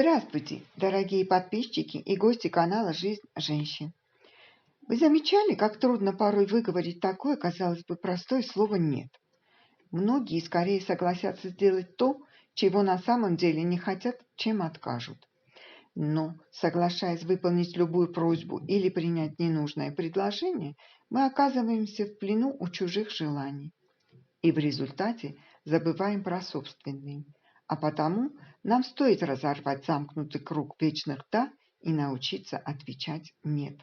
Здравствуйте, дорогие подписчики и гости канала «Жизнь женщин». Вы замечали, как трудно порой выговорить такое, казалось бы, простое слово «нет»? Многие скорее согласятся сделать то, чего на самом деле не хотят, чем откажут. Но, соглашаясь выполнить любую просьбу или принять ненужное предложение, мы оказываемся в плену у чужих желаний. И в результате забываем про собственные. А потому нам стоит разорвать замкнутый круг вечных «да» и научиться отвечать «нет».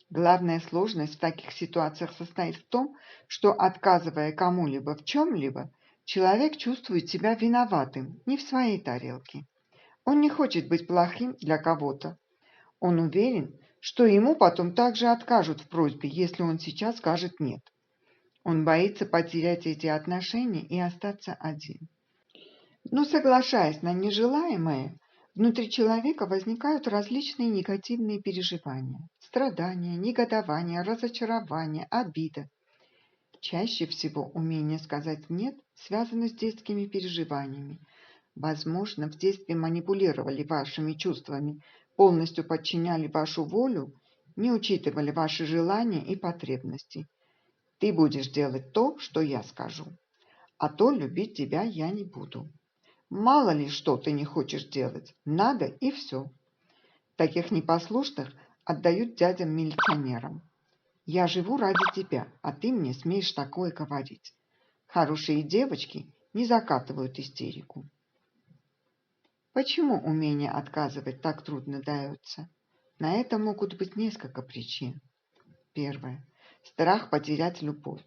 Главная сложность в таких ситуациях состоит в том, что, отказывая кому-либо в чем-либо, человек чувствует себя виноватым не в своей тарелке. Он не хочет быть плохим для кого-то. Он уверен, что ему потом также откажут в просьбе, если он сейчас скажет «нет». Он боится потерять эти отношения и остаться один. Но соглашаясь на нежелаемое, внутри человека возникают различные негативные переживания, страдания, негодование, разочарование, обида. Чаще всего умение сказать «нет» связано с детскими переживаниями. Возможно, в детстве манипулировали вашими чувствами, полностью подчиняли вашу волю, не учитывали ваши желания и потребности. Ты будешь делать то, что я скажу, а то любить тебя я не буду. Мало ли, что ты не хочешь делать, надо и все. Таких непослушных отдают дядям-милиционерам. Я живу ради тебя, а ты мне смеешь такое говорить. Хорошие девочки не закатывают истерику. Почему умение отказывать так трудно дается? На это могут быть несколько причин. Первое. Страх потерять любовь.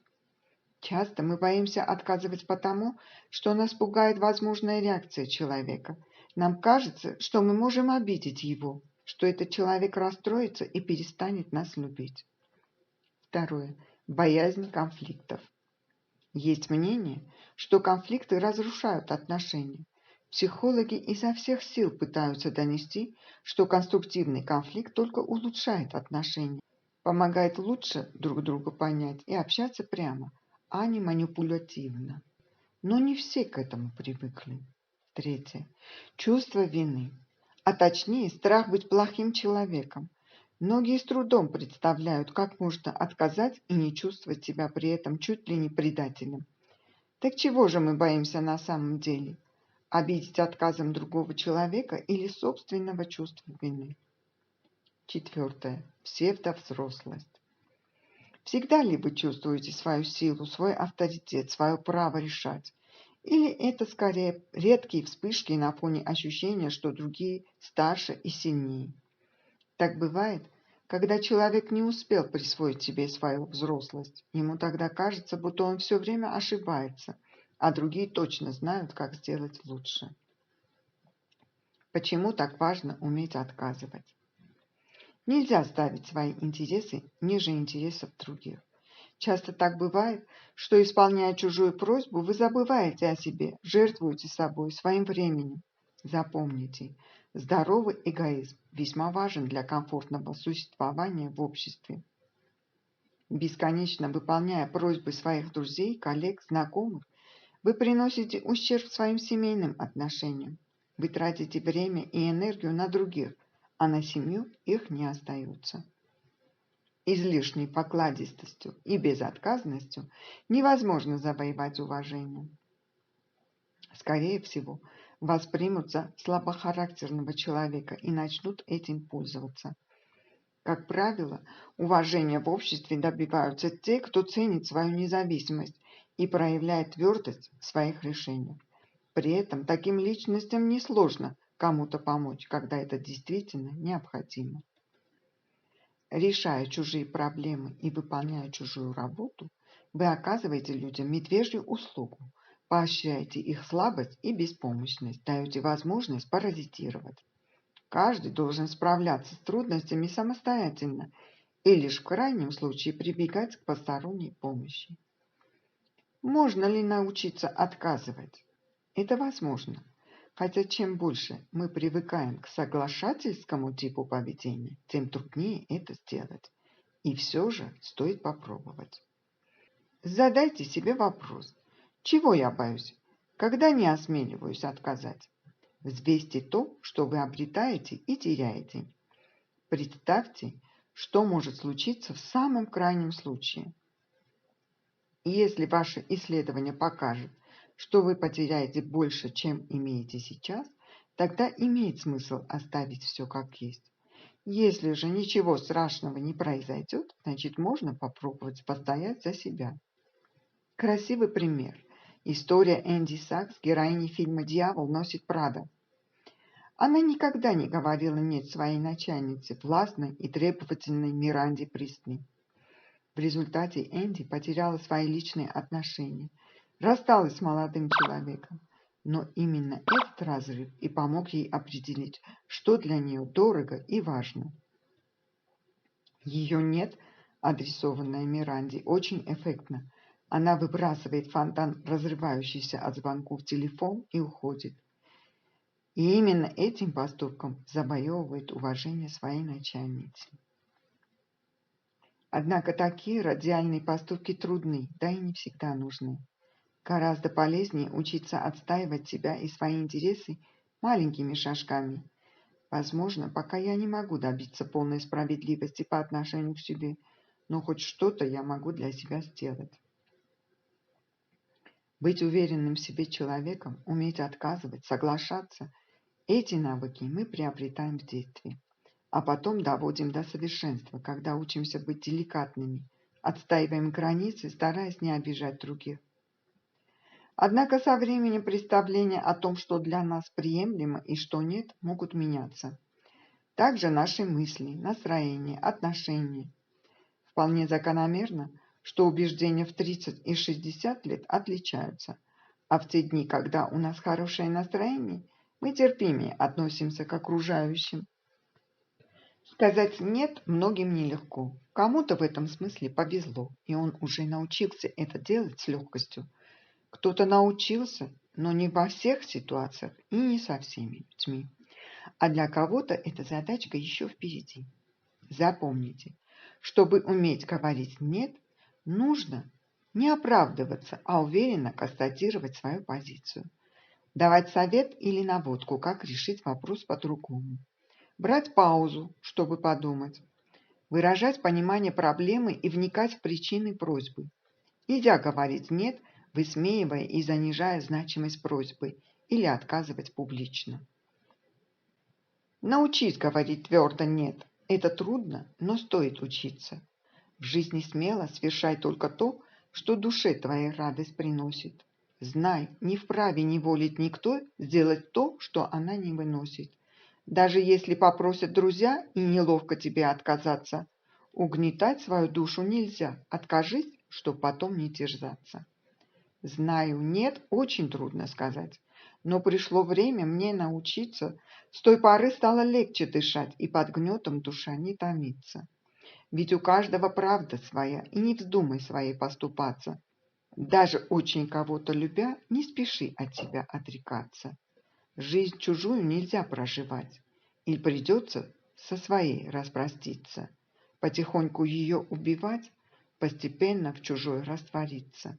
Часто мы боимся отказывать потому, что нас пугает возможная реакция человека. Нам кажется, что мы можем обидеть его, что этот человек расстроится и перестанет нас любить. Второе. Боязнь конфликтов. Есть мнение, что конфликты разрушают отношения. Психологи изо всех сил пытаются донести, что конструктивный конфликт только улучшает отношения, помогает лучше друг друга понять и общаться прямо, а не манипулятивно. Но не все к этому привыкли. Третье. Чувство вины, а точнее страх быть плохим человеком. Многие с трудом представляют, как можно отказать и не чувствовать себя при этом чуть ли не предателем. Так чего же мы боимся на самом деле? Обидеть отказом другого человека или собственного чувства вины? Четвертое. Псевдовзрослость. Всегда ли вы чувствуете свою силу, свой авторитет, свое право решать? Или это скорее редкие вспышки на фоне ощущения, что другие старше и сильнее? Так бывает, когда человек не успел присвоить себе свою взрослость. Ему тогда кажется, будто он все время ошибается, а другие точно знают, как сделать лучше. Почему так важно уметь отказывать? Нельзя ставить свои интересы ниже интересов других. Часто так бывает, что, исполняя чужую просьбу, вы забываете о себе, жертвуете собой, своим временем. Запомните, здоровый эгоизм весьма важен для комфортного существования в обществе. Бесконечно выполняя просьбы своих друзей, коллег, знакомых, вы приносите ущерб своим семейным отношениям. Вы тратите время и энергию на других, а на семью их не остается. Излишней покладистостью и безотказностью невозможно завоевать уважение. Скорее всего, вас примут за слабохарактерного человека и начнут этим пользоваться. Как правило, уважения в обществе добиваются те, кто ценит свою независимость и проявляет твердость в своих решениях. При этом таким личностям несложно кому-то помочь, когда это действительно необходимо. Решая чужие проблемы и выполняя чужую работу, вы оказываете людям медвежью услугу, поощряете их слабость и беспомощность, даете возможность паразитировать. Каждый должен справляться с трудностями самостоятельно и лишь в крайнем случае прибегать к посторонней помощи. Можно ли научиться отказывать? Это возможно. Хотя чем больше мы привыкаем к соглашательскому типу поведения, тем труднее это сделать. И все же стоит попробовать. Задайте себе вопрос, чего я боюсь, когда не осмеливаюсь отказать? Взвесьте то, что вы обретаете и теряете. Представьте, что может случиться в самом крайнем случае. И если ваше исследование покажет, что вы потеряете больше, чем имеете сейчас, тогда имеет смысл оставить все как есть. Если же ничего страшного не произойдет, значит можно попробовать постоять за себя. Красивый пример. История Энди Сакс, героини фильма «Дьявол носит Прада». Она никогда не говорила «нет» своей начальнице, властной и требовательной Миранде Пристли. В результате Энди потеряла свои личные отношения, рассталась с молодым человеком. Но именно этот разрыв и помог ей определить, что для нее дорого и важно. Ее «нет», адресованное Миранде, очень эффектно. Она выбрасывает фонтан, разрывающийся от звонков, телефон и уходит. И именно этим поступком завоевывает уважение своей начальницы. Однако такие радикальные поступки трудны, да и не всегда нужны. Гораздо полезнее учиться отстаивать себя и свои интересы маленькими шажками. Возможно, пока я не могу добиться полной справедливости по отношению к себе, но хоть что-то я могу для себя сделать. Быть уверенным в себе человеком, уметь отказывать, соглашаться – эти навыки мы приобретаем в детстве, а потом доводим до совершенства, когда учимся быть деликатными, отстаиваем границы, стараясь не обижать других. Однако со временем представления о том, что для нас приемлемо и что нет, могут меняться. Также наши мысли, настроения, отношения. Вполне закономерно, что убеждения в 30 и 60 лет отличаются, а в те дни, когда у нас хорошее настроение, мы терпимее относимся к окружающим. Сказать «нет» многим нелегко. Кому-то в этом смысле повезло, и он уже научился это делать с легкостью. Кто-то научился, но не во всех ситуациях и не со всеми людьми. А для кого-то эта задачка еще впереди. Запомните, чтобы уметь говорить «нет», нужно не оправдываться, а уверенно констатировать свою позицию. Давать совет или наводку, как решить вопрос по-другому. Брать паузу, чтобы подумать. Выражать понимание проблемы и вникать в причины просьбы. Нельзя говорить «нет», высмеивая и занижая значимость просьбы или отказывать публично. Научись говорить твердо «нет». Это трудно, но стоит учиться. В жизни смело совершай только то, что душе твоей радость приносит. Знай, не вправе неволить никто сделать то, что она не выносит. Даже если попросят друзья и неловко тебе отказаться, угнетать свою душу нельзя, откажись, чтоб потом не терзаться. Знаю, нет, очень трудно сказать, но пришло время мне научиться. С той поры стало легче дышать, и под гнетом душа не томится. Ведь у каждого правда своя, и не вздумай своей поступаться. Даже очень кого-то любя, не спеши от себя отрекаться. Жизнь чужую нельзя проживать, или придется со своей распроститься. Потихоньку ее убивать, постепенно в чужой раствориться.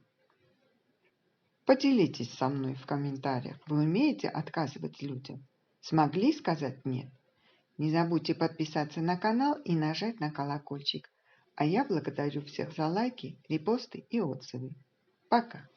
Поделитесь со мной в комментариях, вы умеете отказывать людям? Смогли сказать «нет»? Не забудьте подписаться на канал и нажать на колокольчик. А я благодарю всех за лайки, репосты и отзывы. Пока!